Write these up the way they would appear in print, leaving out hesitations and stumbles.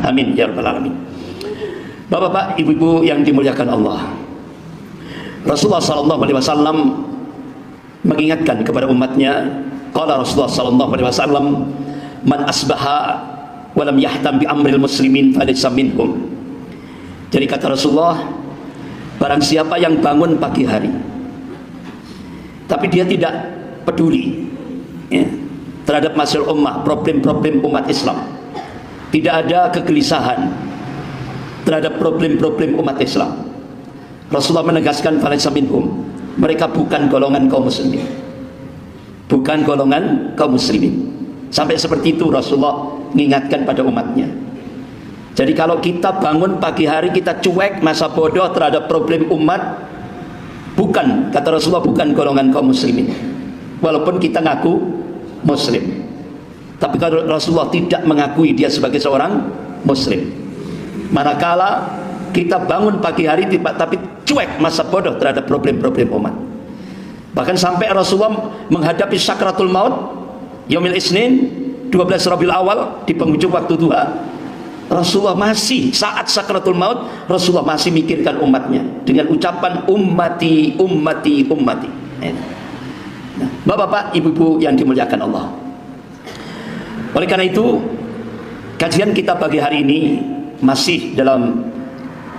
Amin ya rabbal alamin. Bapak-bapak, ibu-ibu yang dimuliakan Allah, Rasulullah sallallahu alaihi wasallam mengingatkan kepada umatnya. Qala Rasulullah sallallahu alaihi wasallam, man asbaha wa lam yahtam bi amril muslimin falaysa minhum. Jadi kata Rasulullah, barang siapa yang bangun pagi hari tapi dia tidak peduli ya, terhadap masalah ummah, problem-problem umat Islam, tidak ada kegelisahan terhadap problem-problem umat Islam, Rasulullah menegaskan falaysa minhum, mereka bukan golongan kaum muslimin, bukan golongan kaum muslimin. Sampai seperti itu Rasulullah mengingatkan pada umatnya. Jadi kalau kita bangun pagi hari kita cuek, masa bodoh terhadap problem umat, bukan, kata Rasulullah, bukan golongan kaum muslimin, walaupun kita ngaku muslim. Tapi kalau Rasulullah tidak mengakui dia sebagai seorang muslim, manakala kita bangun pagi hari tapi cuek, masa bodoh terhadap problem-problem umat. Bahkan sampai Rasulullah menghadapi sakratul maut yaumil isnin 12 Rabiul Awal di penghujung waktu duha, Rasulullah masih saat sakratul maut, Rasulullah masih mikirkan umatnya dengan ucapan ummati, ummati, ummati. Nah, bapak-bapak, ibu-ibu yang dimuliakan Allah, oleh karena itu kajian kita pagi hari ini masih dalam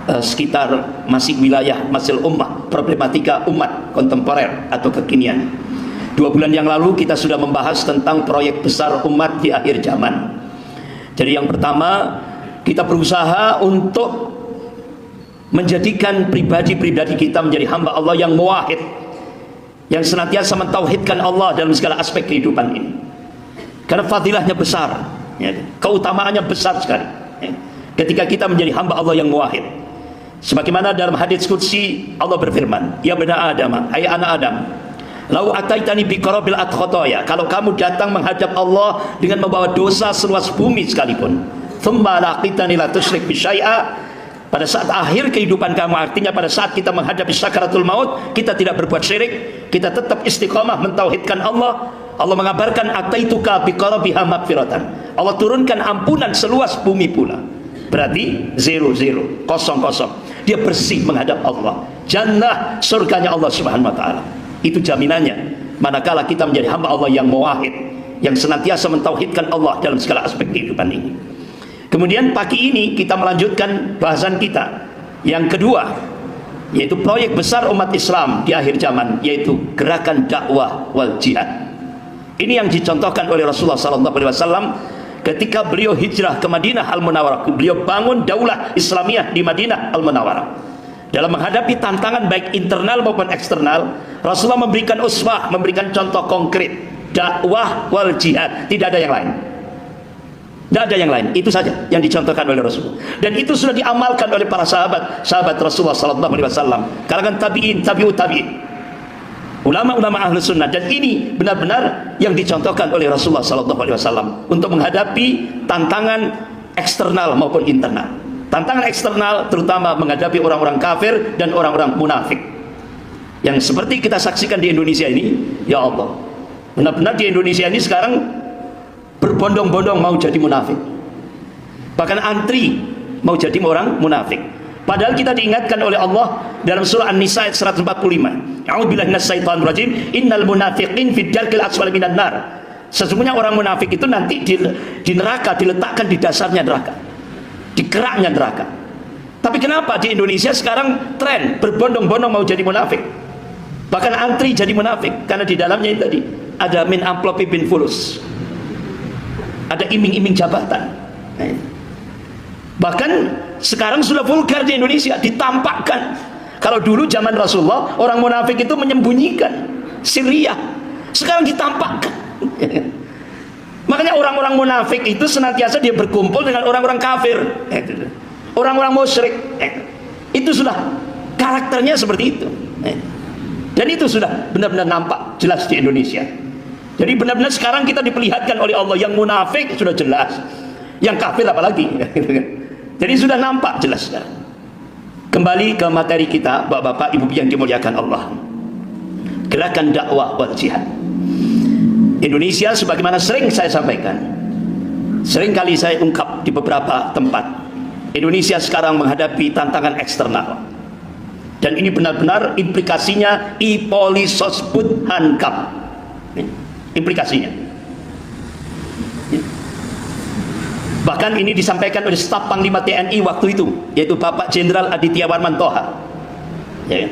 sekitar masih wilayah masalah ummah, problematika umat kontemporer atau kekinian. 2 bulan yang lalu kita sudah membahas tentang proyek besar umat di akhir zaman. Jadi yang pertama, kita berusaha untuk menjadikan pribadi-pribadi kita menjadi hamba Allah yang muwahhid, yang senantiasa mentauhidkan Allah dalam segala aspek kehidupan ini. Karena fadilahnya besar, ya, keutamaannya besar sekali, ya, ketika kita menjadi hamba Allah yang muwahhid. Sebagaimana dalam hadits qudsi Allah berfirman, ya bani Adam, hai anak Adam, lau ataitani biqarabil khotoya, kalau kamu datang menghadap Allah dengan membawa dosa seluas bumi sekalipun, thumma laqitani la tusyrik bi syai'a, pada saat akhir kehidupan kamu, artinya pada saat kita menghadapi sakaratul maut, kita tidak berbuat syirik, kita tetap istiqamah mentauhidkan Allah, Allah mengabarkan ataituka biqarabiha maghfiratan, Allah turunkan ampunan seluas bumi pula. Berarti 0, 0, kosong, kosong. Dia bersih menghadap Allah. Jannah, surganya Allah Subhanahu wa taala. Itu jaminannya manakala kita menjadi hamba Allah yang muwahhid, yang senantiasa mentauhidkan Allah dalam segala aspek kehidupan ini. Kemudian pagi ini kita melanjutkan bahasan kita yang kedua, yaitu proyek besar umat Islam di akhir zaman, yaitu gerakan dakwah wal jihad. Ini yang dicontohkan oleh Rasulullah SAW ketika beliau hijrah ke Madinah Al-Munawwarah. Beliau bangun daulah Islamiyah di Madinah Al-Munawwarah. Dalam menghadapi tantangan baik internal maupun eksternal, Rasulullah memberikan uswah, memberikan contoh konkret, dakwah wal jihad, tidak ada yang lain. Tidak ada yang lain, itu saja yang dicontohkan oleh Rasulullah. Dan itu sudah diamalkan oleh para sahabat Rasulullah SAW, kalangan tabi'in, tabi'ut tabi'in, ulama-ulama ahlu sunnah. Dan ini benar-benar yang dicontohkan oleh Rasulullah SAW untuk menghadapi tantangan eksternal maupun internal. Tantangan eksternal terutama menghadapi orang-orang kafir dan orang-orang munafik, yang seperti kita saksikan di Indonesia ini. Ya Allah, benar-benar di Indonesia ini sekarang berbondong-bondong mau jadi munafik, bahkan antri mau jadi orang munafik. Padahal kita diingatkan oleh Allah dalam surah An-Nisa ayat 145, a'udzubillahi minasyaitonir rajim, innal munafiqin fid darkil asfali minan nar. Sesungguhnya orang munafik itu nanti di neraka, diletakkan di dasarnya neraka, di keraknya neraka. Tapi kenapa di Indonesia sekarang tren berbondong-bondong mau jadi munafik, bahkan antri jadi munafik? Karena di dalamnya itu tadi ada min amplopi bin fulus, ada iming-iming jabatan. Bahkan sekarang sudah vulgar di Indonesia, ditampakkan. Kalau dulu zaman Rasulullah orang munafik itu menyembunyikan sirriyah, sekarang ditampakkan. Makanya orang-orang munafik itu senantiasa dia berkumpul dengan orang-orang kafir, orang-orang musyrik. Itu sudah karakternya seperti itu. Dan itu sudah benar-benar nampak jelas di Indonesia. Jadi benar-benar sekarang kita diperlihatkan oleh Allah, yang munafik sudah jelas, yang kafir apalagi. Jadi sudah nampak jelas sekarang. Kembali ke materi kita, bapak-bapak, ibu yang dimuliakan Allah, gerakan dakwah wal jihad. Indonesia sebagaimana sering saya sampaikan, sering kali saya ungkap di beberapa tempat. Indonesia sekarang menghadapi tantangan eksternal. Dan ini benar-benar implikasinya Ipolisosbud Hankam. Implikasinya. Bahkan ini disampaikan oleh staf Panglima TNI waktu itu, yaitu Bapak Jenderal Aditya Warman Toha. Ya.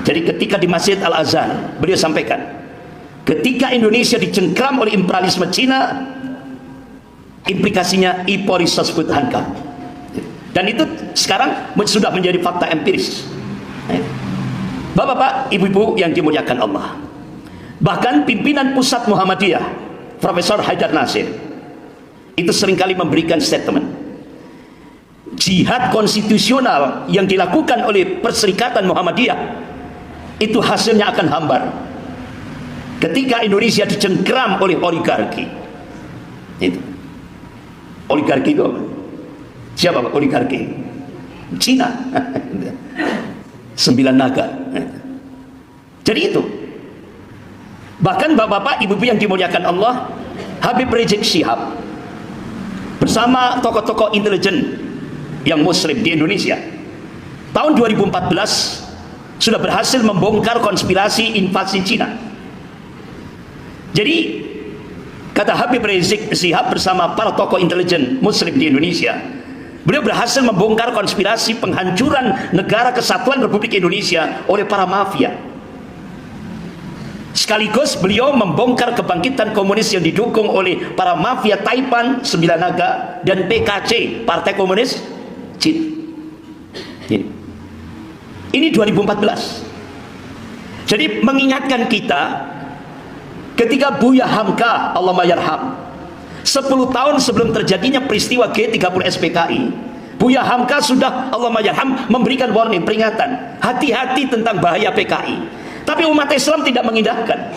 Jadi ketika di Masjid Al-Azhar, beliau sampaikan, ketika Indonesia dicengkram oleh imperialisme Cina, implikasinya Ipolisosbud Hankam. Dan itu sekarang sudah menjadi fakta empiris. Bapak-bapak, ibu-ibu yang dimuliakan Allah, bahkan pimpinan pusat Muhammadiyah Profesor Haidar Nasir itu seringkali memberikan statement, jihad konstitusional yang dilakukan oleh Perserikatan Muhammadiyah itu hasilnya akan hambar ketika Indonesia dicengkram oleh oligarki. Itu oligarki itu apa? Siapa Pak oligarki? Cina. 9 naga. Jadi itu. Bahkan bapak-bapak, ibu-ibu yang dimuliakan Allah, Habib Rizik Syihab bersama tokoh-tokoh intelijen yang muslim di Indonesia tahun 2014 sudah berhasil membongkar konspirasi invasi Cina. Jadi kata Habib Rizik Syihab bersama para tokoh intelijen muslim di Indonesia, beliau berhasil membongkar konspirasi penghancuran negara kesatuan Republik Indonesia oleh para mafia. Sekaligus beliau membongkar kebangkitan komunis yang didukung oleh para mafia Taipan, 9 Naga, dan PKC, Partai Komunis Cina. Ini 2014. Jadi mengingatkan kita ketika Buya Hamka, Allahumma yarham, 10 tahun sebelum terjadinya peristiwa G30 SPKI, Buya Hamka sudah, Allahumma yarham, memberikan warning, peringatan, hati-hati tentang bahaya PKI. Tapi umat Islam tidak mengindahkan.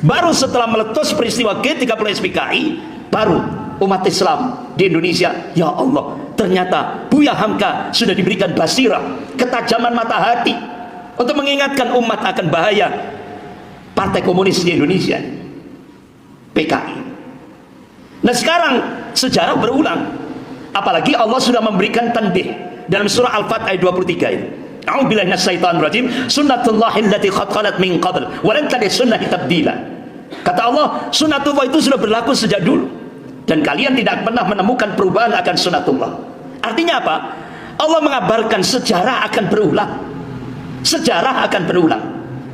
Baru setelah meletus peristiwa G30 SPKI, baru umat Islam di Indonesia, ya Allah, ternyata Buya Hamka sudah diberikan basirah, ketajaman mata hati untuk mengingatkan umat akan bahaya Partai Komunis di Indonesia, PKI. Nah sekarang sejarah berulang, apalagi Allah sudah memberikan tanbih dalam surah Al-Fat ayat 23 itu. A'udzubillahi minasyaitonir rajim. Sunnatullahi allati qad khalat min qabl wa lan tajid sunnati tabdila. Kata Allah, sunnatullah itu sudah berlaku sejak dulu dan kalian tidak pernah menemukan perubahan akan sunnatullah. Artinya apa? Allah mengabarkan sejarah akan berulang. Sejarah akan berulang.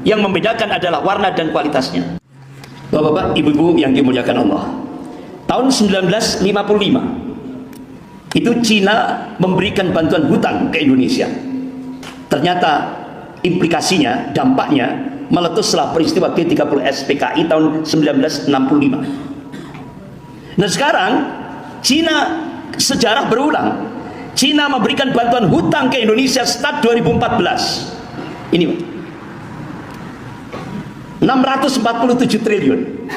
Yang membedakan adalah warna dan kualitasnya. Bapak-bapak, ibu-ibu yang dimuliakan Allah, tahun 1955 itu Cina memberikan bantuan hutang ke Indonesia. Ternyata implikasinya, dampaknya meletus setelah peristiwa G30 SPKI tahun 1965. Nah sekarang Cina, sejarah berulang, Cina memberikan bantuan hutang ke Indonesia start 2014. Ini 647 triliun.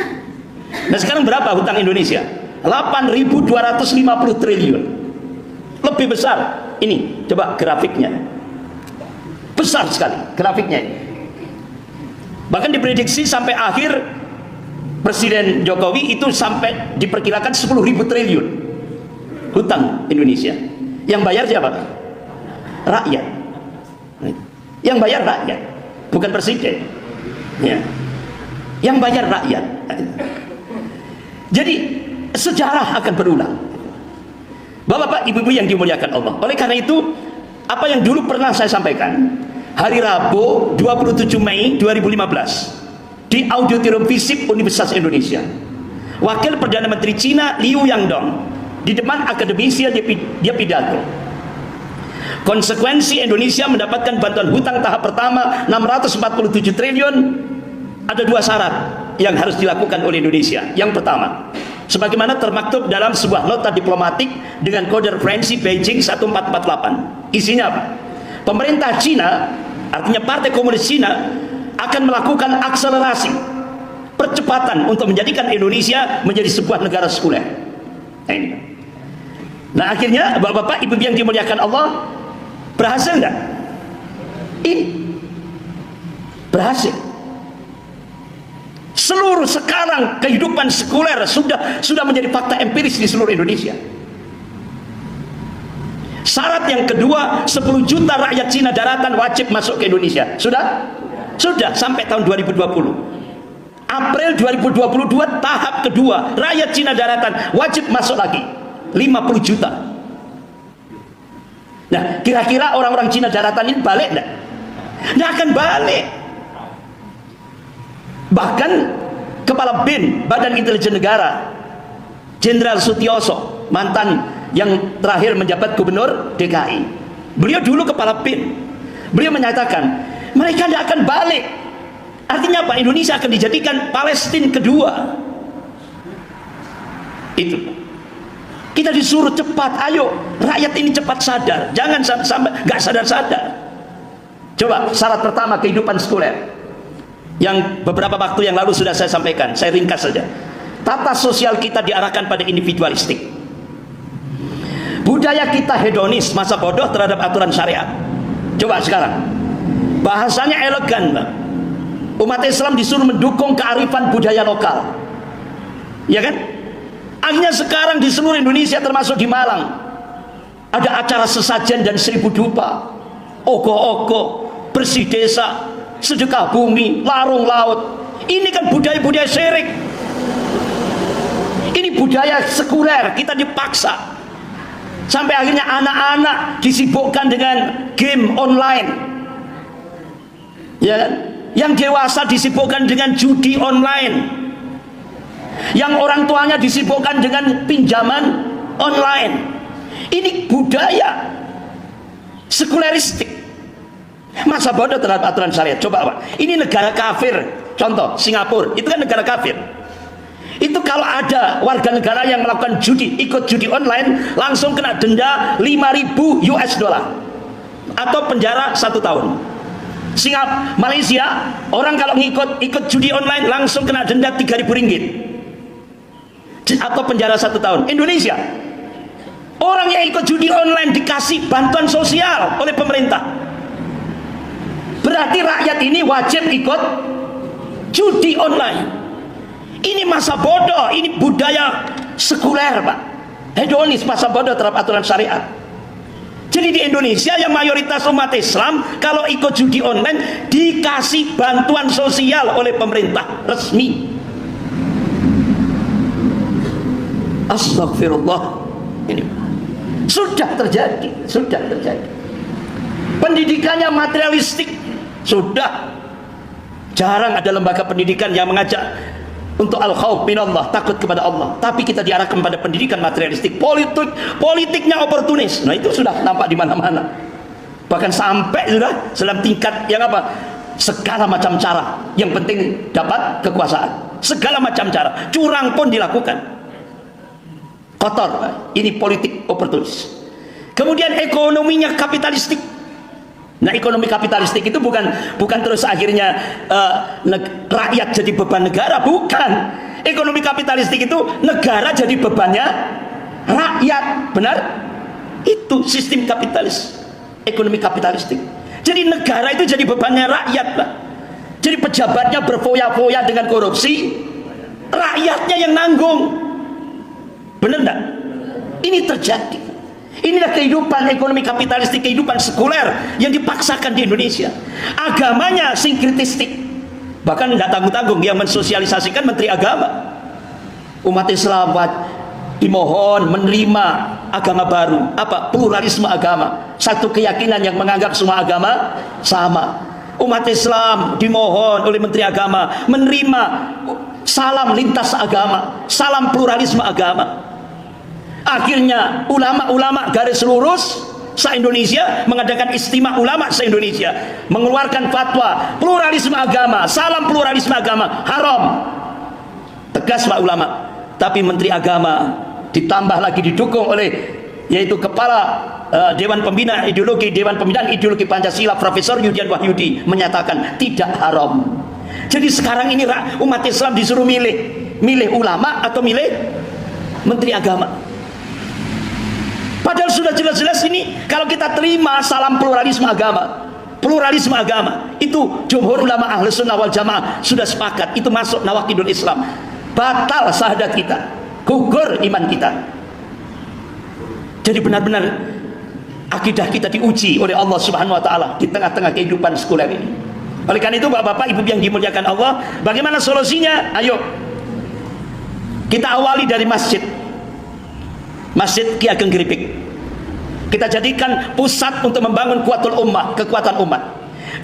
Nah sekarang berapa hutang Indonesia? 8.250 triliun. Lebih besar. Ini coba grafiknya, besar sekali grafiknya. Bahkan diprediksi sampai akhir Presiden Jokowi itu sampai diperkirakan 10.000 triliun hutang Indonesia. Yang bayar siapa? Rakyat. Yang bayar rakyat, bukan presiden ya. Yang bayar rakyat. Jadi sejarah akan berulang. Bapak-bapak, ibu-ibu yang dimuliakan Allah, oleh karena itu apa yang dulu pernah saya sampaikan hari Rabu 27 Mei 2015 di Auditorium FISIP Universitas Indonesia, Wakil Perdana Menteri Cina Liu Yangdong di depan akademisi dia pidato, konsekuensi Indonesia mendapatkan bantuan hutang tahap pertama 647 triliun, ada 2 syarat yang harus dilakukan oleh Indonesia. Yang pertama, sebagaimana termaktub dalam sebuah nota diplomatik dengan kode referensi Beijing 1448. Isinya apa? Pemerintah Cina, artinya Partai Komunis Cina, akan melakukan akselerasi percepatan untuk menjadikan Indonesia menjadi sebuah negara sekuler. Nah, ini. Nah akhirnya bapak-bapak, ibu yang dimuliakan Allah, berhasil nggak? Ini berhasil. Seluruh sekarang kehidupan sekuler sudah menjadi fakta empiris di seluruh Indonesia. Syarat yang kedua, 10 juta rakyat Cina daratan wajib masuk ke Indonesia. Sudah? Sudah sampai tahun 2020. April 2022 tahap kedua, rakyat Cina daratan wajib masuk lagi 50 juta. Nah, kira-kira orang-orang Cina daratan ini balik enggak? Nggak akan balik. Bahkan Kepala BIN, Badan Intelijen Negara, Jenderal Sutioso, mantan yang terakhir menjabat Gubernur DKI, beliau dulu Kepala BIN, beliau menyatakan mereka tidak akan balik. Artinya apa? Indonesia akan dijadikan Palestina kedua. Itu kita disuruh cepat, ayo rakyat ini cepat sadar, jangan sampai nggak sadar-sadar. Coba syarat pertama kehidupan sekuler yang beberapa waktu yang lalu sudah saya sampaikan, saya ringkas saja. Tata sosial kita diarahkan pada individualistik. Budaya kita hedonis, masa bodoh terhadap aturan syariat. Coba sekarang bahasanya elegan, Bang. Umat Islam disuruh mendukung kearifan budaya lokal, ya kan? Akhirnya sekarang di seluruh Indonesia termasuk di Malang ada acara sesajen dan 1000 dupa, ogoh-ogoh, bersih desa, sedekah bumi, larung laut. Ini kan budaya-budaya syirik. Ini budaya sekuler, kita dipaksa. Sampai akhirnya anak-anak disibukkan dengan game online, ya kan? Yang dewasa disibukkan dengan judi online, yang orang tuanya disibukkan dengan pinjaman online. Ini budaya sekuleristik, masa bodoh terhadap aturan syariat. Coba Pak, ini negara kafir, contoh Singapura, itu kan negara kafir. Itu kalau ada warga negara yang melakukan judi, ikut judi online, langsung kena denda 5.000 US dollar atau penjara 1 tahun. Malaysia, orang kalau ikut judi online langsung kena denda 3.000 ringgit atau penjara 1 tahun. Indonesia, orang yang ikut judi online dikasih bantuan sosial oleh pemerintah. Berarti rakyat ini wajib ikut judi online. Ini masa bodoh, ini budaya sekuler, Pak. Hedonis, masa bodoh terhadap aturan syariat. Jadi di Indonesia yang mayoritas umat Islam kalau ikut judi online dikasih bantuan sosial oleh pemerintah resmi. Astagfirullah. Ini sudah terjadi. Pendidikannya materialistik. Sudah jarang ada lembaga pendidikan yang mengajak untuk al-khauf minallah, takut kepada Allah. Tapi kita diarahkan pada pendidikan materialistik, politiknya oportunis. Nah, itu sudah nampak di mana-mana. Bahkan sampai sudah dalam tingkat yang apa? Segala macam cara. Yang penting dapat kekuasaan. Segala macam cara. Curang pun dilakukan. Kotor. Ini politik oportunis. Kemudian ekonominya kapitalistik. Nah, ekonomi kapitalistik itu bukan terus akhirnya rakyat jadi beban negara, bukan. Ekonomi kapitalistik itu negara jadi bebannya rakyat, benar? Itu sistem kapitalis, ekonomi kapitalistik. Jadi negara itu jadi bebannya rakyat, Pak. Jadi pejabatnya berfoya-foya dengan korupsi, rakyatnya yang nanggung. Benar enggak? Ini terjadi. Inilah kehidupan ekonomi kapitalistik, kehidupan sekuler yang dipaksakan di Indonesia. Agamanya sinkretistik, bahkan tidak tanggung-tanggung yang mensosialisasikan Menteri Agama. Umat Islam dimohon menerima agama baru, apa? Pluralisme agama, satu keyakinan yang menganggap semua agama sama. Umat Islam dimohon oleh Menteri Agama menerima salam lintas agama, salam pluralisme agama. Akhirnya ulama-ulama garis lurus se-Indonesia mengadakan istimewa ulama se-Indonesia, mengeluarkan fatwa pluralisme agama, salam pluralisme agama haram. Tegas Pak ulama. Tapi Menteri Agama ditambah lagi didukung oleh yaitu Kepala Dewan Pembinaan Ideologi Pancasila Profesor Yudian Wahyudi menyatakan tidak haram. Jadi sekarang ini umat Islam disuruh milih ulama atau milih Menteri Agama. Padahal sudah jelas-jelas ini kalau kita terima salam pluralisme agama, pluralisme agama. Itu jumhur ulama Ahlus Sunnah wal Jamaah sudah sepakat, itu masuk nawaqidul Islam. Batal syahadat kita, gugur iman kita. Jadi benar-benar akidah kita diuji oleh Allah Subhanahu wa taala di tengah-tengah kehidupan sekuler ini. Oleh karena itu Bapak-bapak, Ibu yang dimuliakan Allah, bagaimana solusinya? Ayo kita awali dari masjid. Masjid Ki Ageng Gripik. Kita jadikan pusat untuk membangun kuatul ummah, kekuatan umat.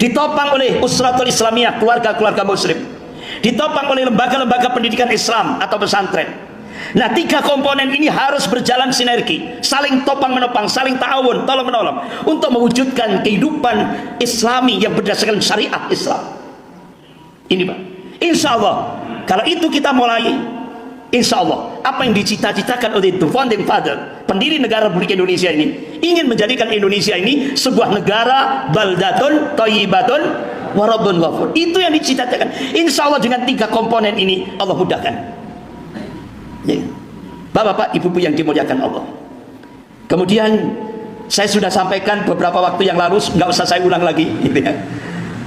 Ditopang oleh Usratul Islamiyah, keluarga-keluarga muslim. Ditopang oleh lembaga-lembaga pendidikan Islam atau pesantren. Nah, 3 komponen ini harus berjalan sinergi, saling topang menopang, saling ta'awun, tolong menolong untuk mewujudkan kehidupan Islami yang berdasarkan syariat Islam. Ini Pak. Insya Allah, kalau itu kita mulai, insya Allah, apa yang dicita-citakan oleh the founding father, pendiri negara Republik Indonesia ini, ingin menjadikan Indonesia ini sebuah negara baldatun, thayyibatun, wa rabbun ghafur. Itu yang dicita-citakan. Insya Allah dengan 3 komponen ini Allah mudahkan. Ya. Bapak-bapak, ibu-ibu yang dimuliakan Allah. Kemudian saya sudah sampaikan beberapa waktu yang lalu, nggak usah saya ulang lagi, gitu ya,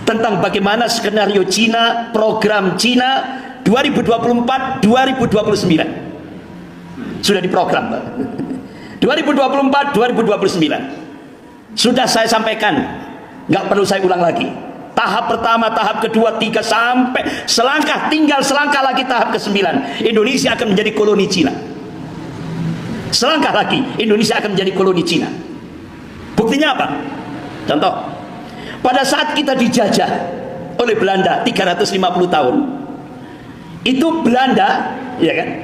tentang bagaimana skenario Cina, program Cina 2024-2029 sudah diprogram, Pak. 2024-2029 sudah saya sampaikan, nggak perlu saya ulang lagi. Tahap pertama, tahap kedua, 3 sampai selangkah, tinggal selangkah lagi tahap ke-9. Indonesia akan menjadi koloni Cina. Selangkah lagi Indonesia akan menjadi koloni Cina. Buktinya apa? Contoh, pada saat kita dijajah oleh Belanda 350 tahun, itu Belanda, ya kan,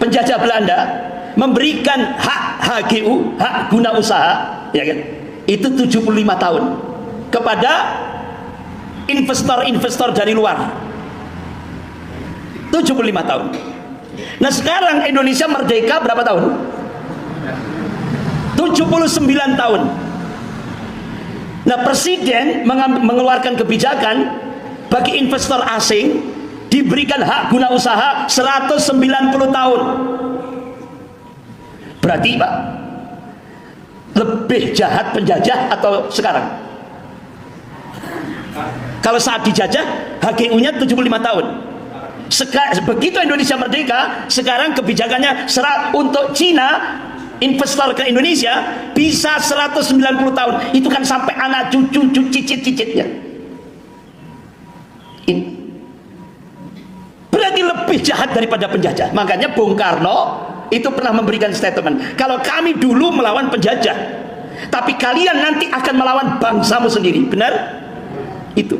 penjajah Belanda memberikan hak HGU, hak guna usaha, ya kan, itu 75 tahun kepada investor-investor dari luar. 75 tahun. Nah, sekarang Indonesia merdeka berapa tahun? 79 tahun. Nah, presiden mengeluarkan kebijakan bagi investor asing diberikan hak guna usaha 190 tahun. Berarti Pak, lebih jahat penjajah atau sekarang? Kalau saat dijajah HGU-nya 75 tahun. Begitu Indonesia merdeka, sekarang kebijakannya untuk Cina investor ke Indonesia bisa 190 tahun. Itu kan sampai anak cucu cicit-cicitnya. Berarti lebih jahat daripada penjajah. Makanya Bung Karno itu pernah memberikan statement, kalau kami dulu melawan penjajah, tapi kalian nanti akan melawan bangsamu sendiri. Benar? Itu.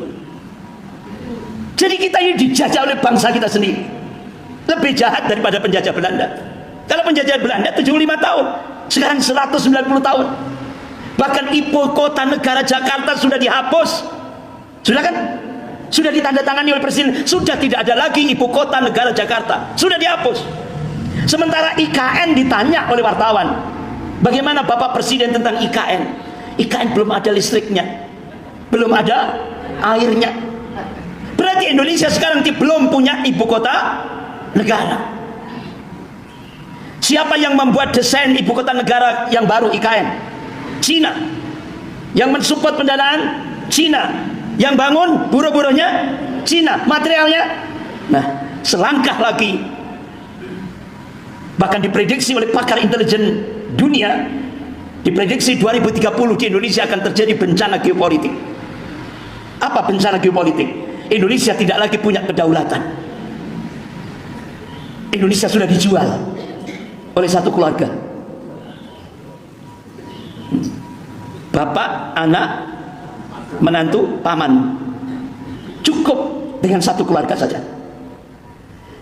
Jadi kita ini dijajah oleh bangsa kita sendiri. Lebih jahat daripada penjajah Belanda. Kalau penjajah Belanda 75 tahun, sekarang 190 tahun. Bahkan ibu kota negara Jakarta sudah dihapus. Sudah kan? Sudah ditandatangani oleh presiden. Sudah tidak ada lagi ibu kota negara Jakarta. Sudah dihapus. Sementara IKN ditanya oleh wartawan, bagaimana Bapak Presiden tentang IKN? IKN belum ada listriknya, belum ada airnya. Berarti Indonesia sekarang belum punya ibu kota negara. Siapa yang membuat desain ibu kota negara yang baru IKN? Cina. Yang mensupport pendanaan? Cina. Yang bangun buruh-buruhnya? Cina. Materialnya? Nah, selangkah lagi, bahkan diprediksi oleh pakar intelijen dunia, diprediksi 2030 di Indonesia akan terjadi bencana geopolitik. Apa bencana geopolitik? Indonesia tidak lagi punya kedaulatan. Indonesia sudah dijual oleh satu keluarga. Bapak, anak, menantu, paman. Cukup dengan satu keluarga saja.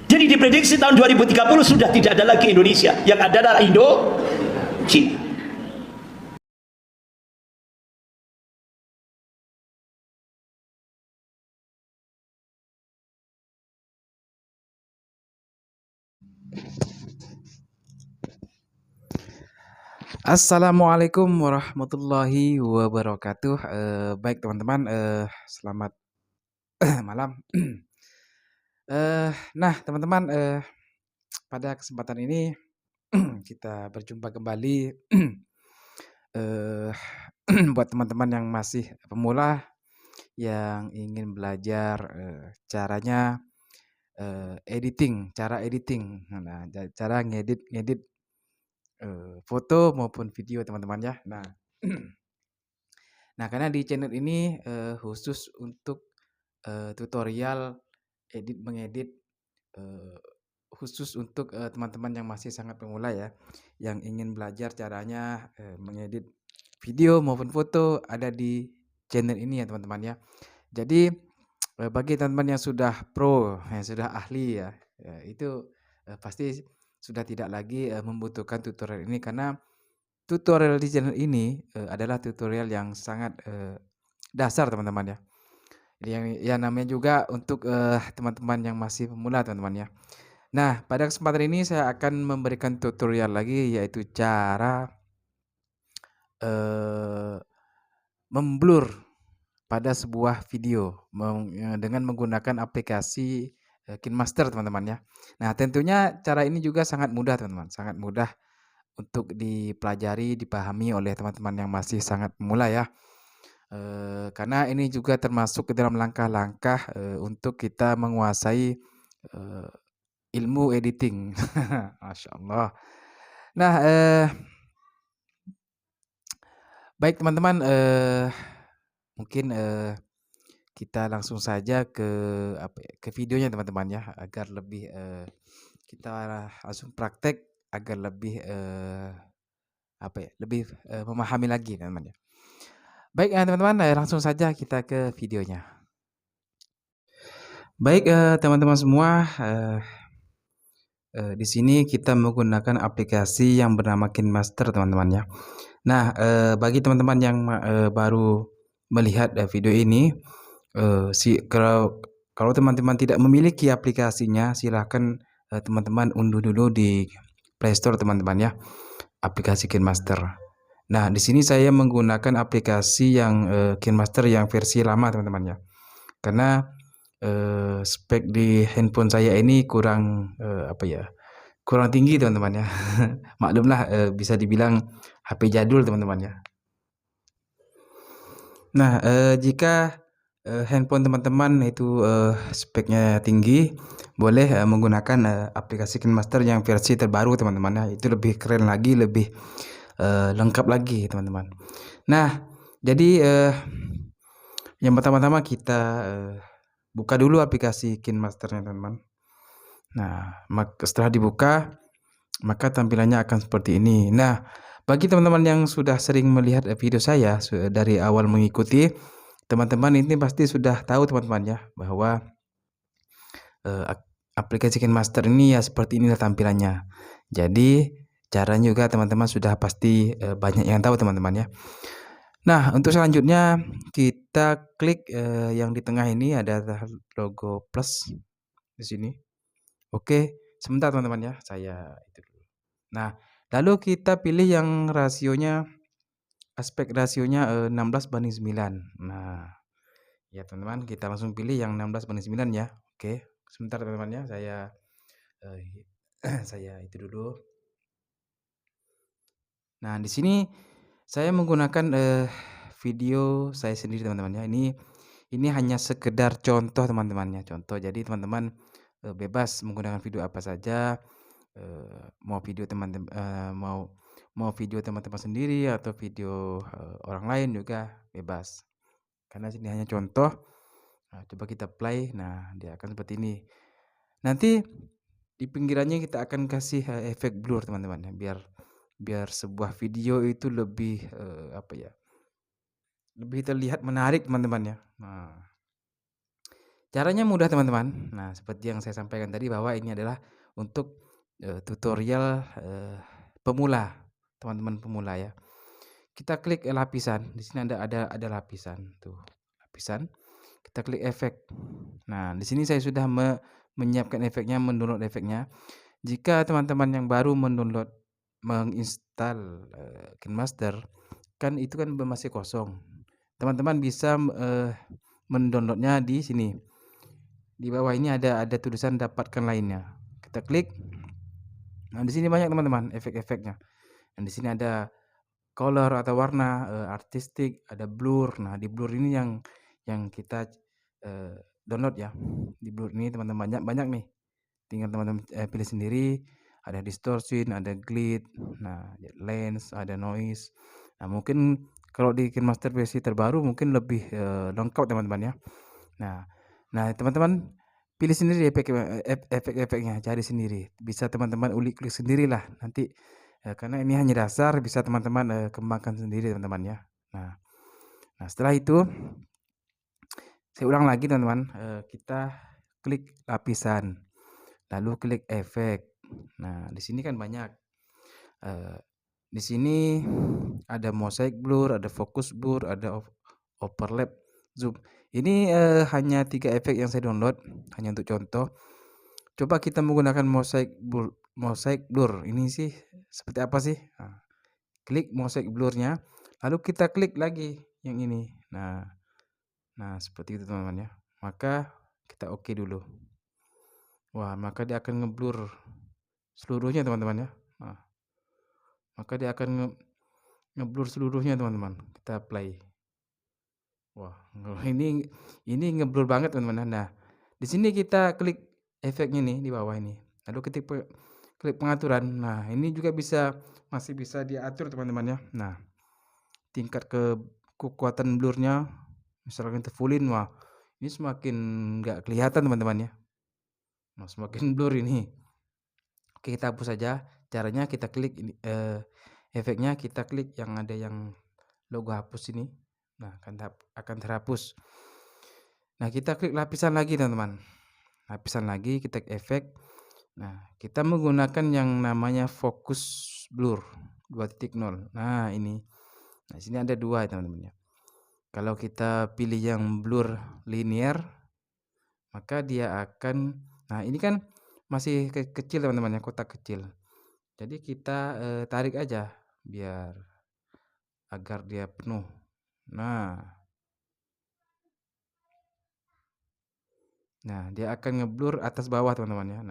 Jadi diprediksi tahun 2030 sudah tidak ada lagi Indonesia. Yang ada adalah Indo-Cina. Assalamualaikum warahmatullahi wabarakatuh. Baik teman-teman, selamat malam. Nah teman-teman, pada kesempatan ini kita berjumpa kembali eh, buat teman-teman yang masih pemula yang ingin belajar caranya cara editing. Nah, cara ngedit ngedit foto maupun video teman-teman ya. Nah, nah karena di channel ini khusus untuk tutorial mengedit eh, khusus untuk teman-teman yang masih sangat pemula ya, yang ingin belajar caranya mengedit video maupun foto ada di channel ini ya teman-teman ya. Jadi bagi teman-teman yang sudah pro, yang sudah ahli ya, ya itu pasti sudah tidak lagi membutuhkan tutorial ini karena tutorial di channel ini adalah tutorial yang sangat dasar teman-teman ya. Yang namanya juga untuk teman-teman yang masih pemula teman-teman ya. Nah, pada kesempatan ini saya akan memberikan tutorial lagi yaitu cara memblur pada sebuah video dengan menggunakan aplikasi KineMaster teman-teman ya. Nah, tentunya cara ini juga sangat mudah teman-teman, sangat mudah untuk dipelajari, dipahami oleh teman-teman yang masih sangat pemula ya. Karena ini juga termasuk ke dalam langkah-langkah untuk kita menguasai ilmu editing. Masya Allah. Nah, baik teman-teman, mungkin kita langsung saja ke ke videonya teman-teman ya, agar lebih kita langsung praktek agar lebih lebih memahami lagi teman-teman ya. Baik teman-teman, langsung saja kita ke videonya. Baik teman-teman semua, di sini kita menggunakan aplikasi yang bernama KineMaster teman-teman ya. Nah, bagi teman-teman yang baru melihat video ini, kalau teman-teman tidak memiliki aplikasinya, silahkan teman-teman unduh dulu di Play Store teman-teman ya, aplikasi KineMaster. Nah, di sini saya menggunakan aplikasi yang KineMaster yang versi lama teman-teman ya, karena spek di handphone saya ini kurang kurang tinggi teman-teman ya. Maklumlah bisa dibilang HP jadul teman-teman ya. Nah, jika handphone teman-teman itu speknya tinggi, boleh menggunakan aplikasi KineMaster yang versi terbaru teman-teman ya. Itu lebih keren lagi, lebih lengkap lagi teman-teman. Nah, jadi yang pertama-tama kita buka dulu aplikasi KineMasternya teman-teman. Nah, setelah dibuka, maka tampilannya akan seperti ini. Nah, bagi teman-teman yang sudah sering melihat video saya dari awal mengikuti, teman-teman ini pasti sudah tahu teman-teman ya, bahwa aplikasi KineMaster ini ya seperti inilah tampilannya. Jadi, caranya juga teman-teman sudah pasti banyak yang tahu teman-teman ya. Nah, untuk selanjutnya kita klik yang di tengah ini ada logo plus di sini. Oke, sebentar teman-teman ya, saya itu dulu. Nah, lalu kita pilih yang rasionya, aspek rasionya 16:9. Nah, ya teman-teman, kita langsung pilih yang 16:9 ya. Oke, sebentar teman-teman ya, saya itu dulu. Nah, di sini saya menggunakan video saya sendiri teman-teman ya. Ini hanya sekedar contoh teman-teman ya, contoh. Jadi teman-teman bebas menggunakan video apa saja, mau video teman-teman mau video teman-teman sendiri atau video orang lain juga bebas. Karena sini hanya contoh. Nah, coba kita play. Nah, dia akan seperti ini. Nanti di pinggirannya kita akan kasih efek blur teman-teman ya, biar sebuah video itu lebih lebih terlihat menarik teman-teman ya. Nah, caranya mudah teman-teman. Nah, seperti yang saya sampaikan tadi bahwa ini adalah untuk tutorial pemula, teman-teman pemula ya. Kita klik lapisan. Di sini ada lapisan tuh, lapisan. Kita klik efek. Nah, di sini saya sudah menyiapkan efeknya, mendownload efeknya. Jika teman-teman yang baru menginstal KineMaster, kan itu kan masih kosong. Teman-teman bisa mendownloadnya di sini. Di bawah ini ada tulisan dapatkan lainnya. Kita klik. Nah, di sini banyak teman-teman efek-efeknya. Dan di sini ada color atau warna, artistik, ada blur. Nah, di blur ini yang kita, download ya. Di blur ini teman-teman banyak nih. Tinggal teman-teman, pilih sendiri, ada distortion, ada glide, nah lens, ada noise. Nah, mungkin kalau di KineMaster versi terbaru mungkin lebih, lengkap teman-teman ya. Nah nah teman-teman pilih sendiri efek-efeknya, cari sendiri. Bisa teman-teman ulik-ulik sendirilah nanti, karena ini hanya dasar, bisa teman-teman, kembangkan sendiri teman-teman ya. Nah nah setelah itu, saya ulang lagi teman-teman, kita klik lapisan, lalu klik efek. Nah, di sini kan banyak, eee, di sini ada mosaic blur, ada focus blur, ada overlap, zoom. Ini, hanya 3 efek yang saya download, hanya untuk contoh. Coba kita menggunakan mosaic blur, ini sih seperti apa sih? Nah, klik mosaic blur-nya, lalu kita klik lagi yang ini. Nah seperti itu teman-teman ya. Maka kita oke dulu. Wah, maka dia akan ngeblur seluruhnya teman-teman ya. Nah, maka dia akan ngeblur seluruhnya teman-teman. Kita play. Wah, ini ngeblur banget teman-teman. Nah, di sini kita klik efeknya nih di bawah ini. Lalu klik pengaturan. Nah, ini juga masih bisa diatur teman-teman ya. Nah, tingkat kekuatan blurnya misalkan kita fullin, wah ini semakin nggak kelihatan teman-teman ya. Nah, semakin blur ini. Oke, kita hapus saja. Caranya kita klik ini, efeknya kita klik yang ada yang logo hapus ini. Nah, akan terhapus. Nah, kita klik lapisan lagi teman-teman. Lapisan lagi, kita efek. Nah, kita menggunakan yang namanya focus blur 2.0. Nah, ini. Nah, sini ada 2 teman-teman ya. Kalau kita pilih yang blur linear, maka dia akan, nah ini kan masih kecil teman-teman ya, kotak kecil. Jadi kita, tarik aja biar agar dia penuh. Nah, dia akan ngeblur atas bawah teman-teman ya.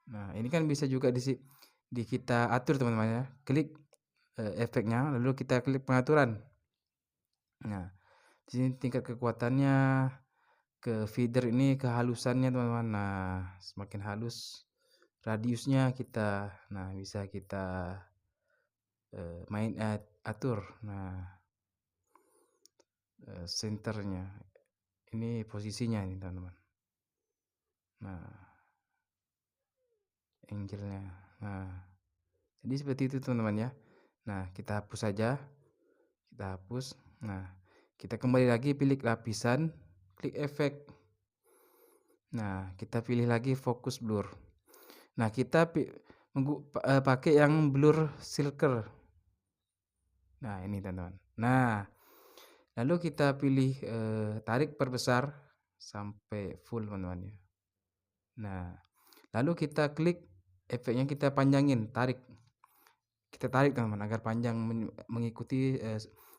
Nah ini kan bisa juga kita atur teman-teman ya. Klik, efeknya, lalu kita klik pengaturan. Nah, di sini tingkat kekuatannya, ke feeder ini kehalusannya teman-teman. Nah, semakin halus radiusnya bisa kita, atur. Nah, senternya, ini posisinya ini teman-teman. Nah, angle-nya. Nah, jadi seperti itu teman-teman ya. Nah, kita hapus saja. Kita hapus. Nah, kita kembali lagi pilih lapisan, klik efek. Nah, kita pilih lagi focus blur. Nah, kita pakai yang blur circle. Nah, ini teman-teman. Nah, lalu kita pilih, tarik perbesar sampai full teman-teman ya. Nah, lalu kita klik efeknya, kita panjangin, tarik. Kita tarik teman-teman agar panjang mengikuti,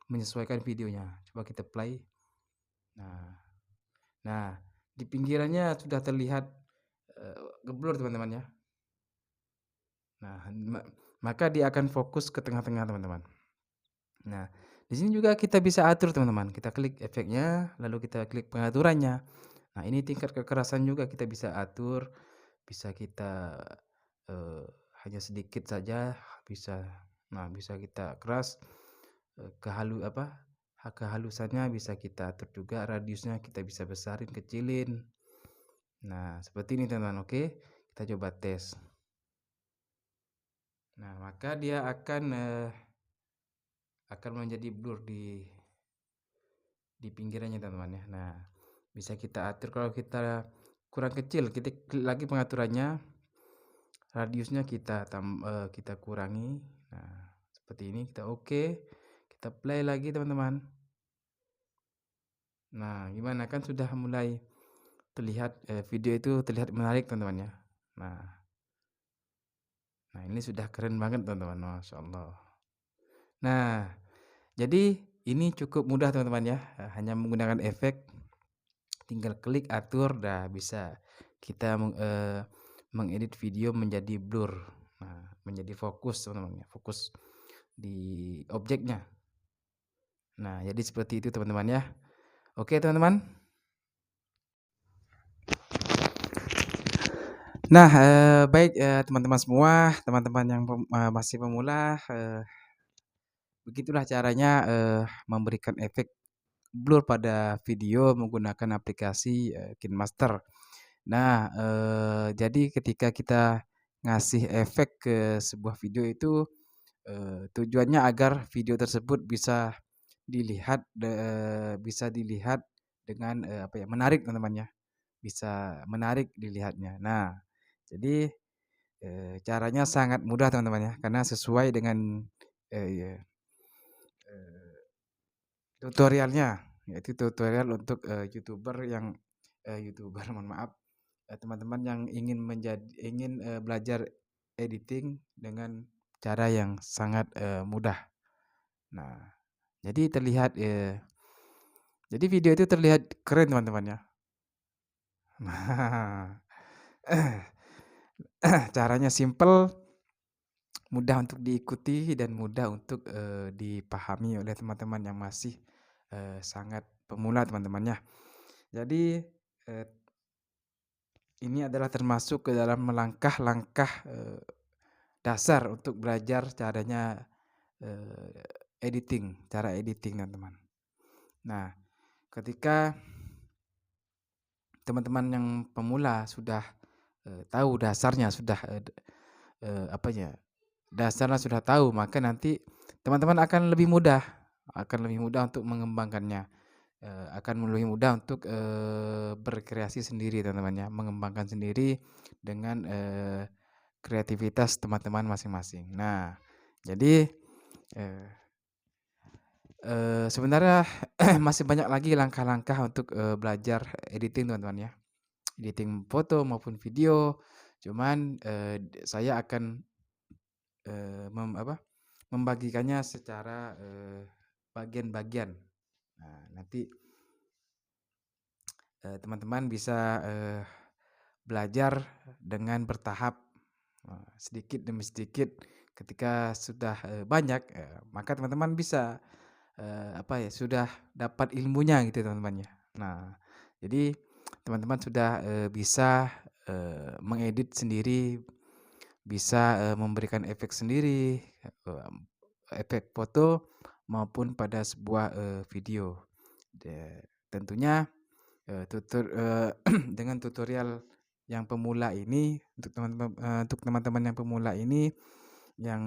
menyesuaikan videonya. Coba kita play. Nah, di pinggirannya sudah terlihat, ngeblur teman-teman ya. Nah, maka dia akan fokus ke tengah-tengah teman-teman. Nah, di sini juga kita bisa atur teman-teman. Kita klik efeknya, lalu kita klik pengaturannya. Nah, ini tingkat kekerasan juga kita bisa atur, bisa kita, hanya sedikit saja, bisa kita keras, kehalusannya bisa kita atur juga, radiusnya kita bisa besarin, kecilin. Nah, seperti ini teman-teman. Oke, kita coba tes. Nah, maka dia akan menjadi blur di pinggirannya teman-teman ya. Nah, bisa kita atur kalau kita kurang kecil, kita klik lagi pengaturannya, radiusnya kita kurangi. Nah, seperti ini, kita oke, kita play lagi teman-teman. Nah, gimana, kan sudah mulai terlihat, video itu terlihat menarik teman-teman ya. Nah, ini sudah keren banget teman-teman, Masya Allah. Nah, jadi ini cukup mudah teman-teman ya, hanya menggunakan efek, tinggal klik atur, bisa kita mengedit video menjadi blur. Nah, menjadi fokus teman-teman ya, fokus di objeknya. Nah, jadi seperti itu teman-teman ya. Oke teman-teman. Nah, baik teman-teman semua, teman-teman yang masih pemula, begitulah caranya memberikan efek blur pada video menggunakan aplikasi KineMaster. Nah, jadi ketika kita ngasih efek ke sebuah video itu tujuannya agar video tersebut bisa dilihat dengan apa ya, menarik teman-teman ya, bisa menarik dilihatnya. Nah, jadi caranya sangat mudah teman-teman ya, karena sesuai dengan ya, tutorialnya, yaitu tutorial untuk YouTuber mohon maaf, teman-teman yang ingin belajar editing dengan cara yang sangat mudah. Nah, jadi jadi video itu terlihat keren teman-teman ya. Nah, caranya simple, mudah untuk diikuti dan mudah untuk dipahami oleh teman-teman yang masih sangat pemula teman-teman ya. Jadi ini adalah termasuk ke dalam langkah-langkah dasar untuk belajar caranya cara editing teman-teman. Nah, ketika teman-teman yang pemula sudah tahu dasarnya, dasarnya sudah tahu, maka nanti teman-teman akan lebih mudah untuk mengembangkannya, akan lebih mudah untuk berkreasi sendiri teman-teman ya, mengembangkan sendiri dengan kreativitas teman-teman masing-masing. Nah, jadi sebenarnya masih banyak lagi langkah-langkah untuk belajar editing teman-teman ya, editing foto maupun video. Cuman saya akan membagikannya secara bagian-bagian. Nah, nanti teman-teman bisa belajar dengan bertahap, sedikit demi sedikit. Ketika sudah banyak, maka teman-teman bisa sudah dapat ilmunya gitu teman-teman ya. Nah, jadi teman-teman sudah bisa mengedit sendiri, bisa memberikan efek sendiri, efek foto maupun pada sebuah video. Tentunya dengan tutorial yang pemula ini, untuk teman-teman yang pemula ini, yang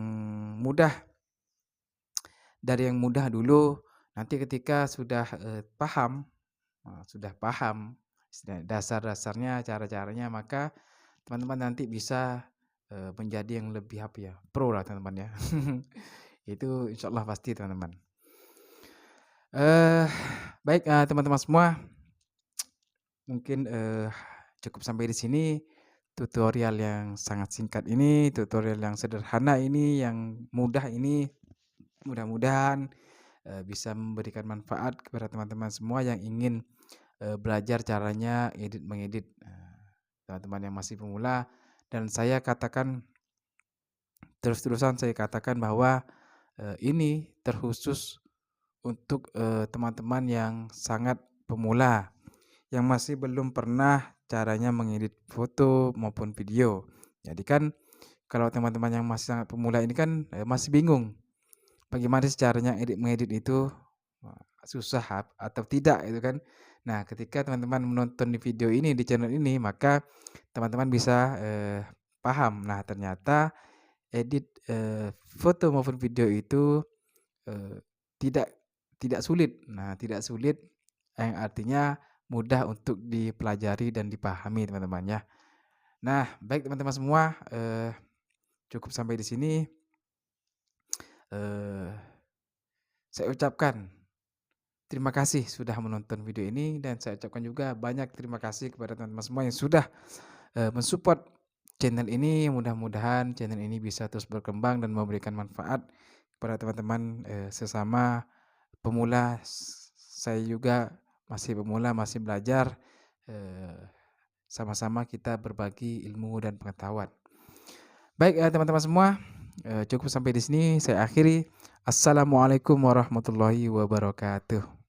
mudah, dari yang mudah dulu, nanti ketika sudah paham dasar-dasarnya, cara-caranya, maka teman-teman nanti bisa menjadi yang lebih pro lah teman-teman ya. Itu insya Allah pasti teman-teman. Baik teman-teman semua, mungkin cukup sampai di sini tutorial yang sangat singkat ini, tutorial yang sederhana ini, yang mudah ini. Mudah-mudahan bisa memberikan manfaat kepada teman-teman semua yang ingin belajar caranya mengedit, teman-teman yang masih pemula. Dan saya katakan terus-terusan, bahwa ini terkhusus untuk teman-teman yang sangat pemula, yang masih belum pernah caranya mengedit foto maupun video. Jadi kan kalau teman-teman yang masih sangat pemula ini kan masih bingung bagaimana sih caranya mengedit itu, susah atau tidak gitu kan. Nah, ketika teman-teman menonton di video ini, di channel ini, maka teman-teman bisa paham. Nah, ternyata edit foto maupun video itu tidak sulit. Nah, tidak sulit yang artinya mudah untuk dipelajari dan dipahami teman-teman ya. Nah, baik teman-teman semua, cukup sampai di sini. Saya ucapkan terima kasih sudah menonton video ini, dan saya ucapkan juga banyak terima kasih kepada teman-teman semua yang sudah mensupport channel ini. Mudah-mudahan channel ini bisa terus berkembang dan memberikan manfaat kepada teman-teman sesama pemula. Saya juga masih pemula, masih belajar. Sama-sama kita berbagi ilmu dan pengetahuan. Baik teman-teman semua, cukup sampai di sini saya akhiri. Assalamualaikum warahmatullahi wabarakatuh.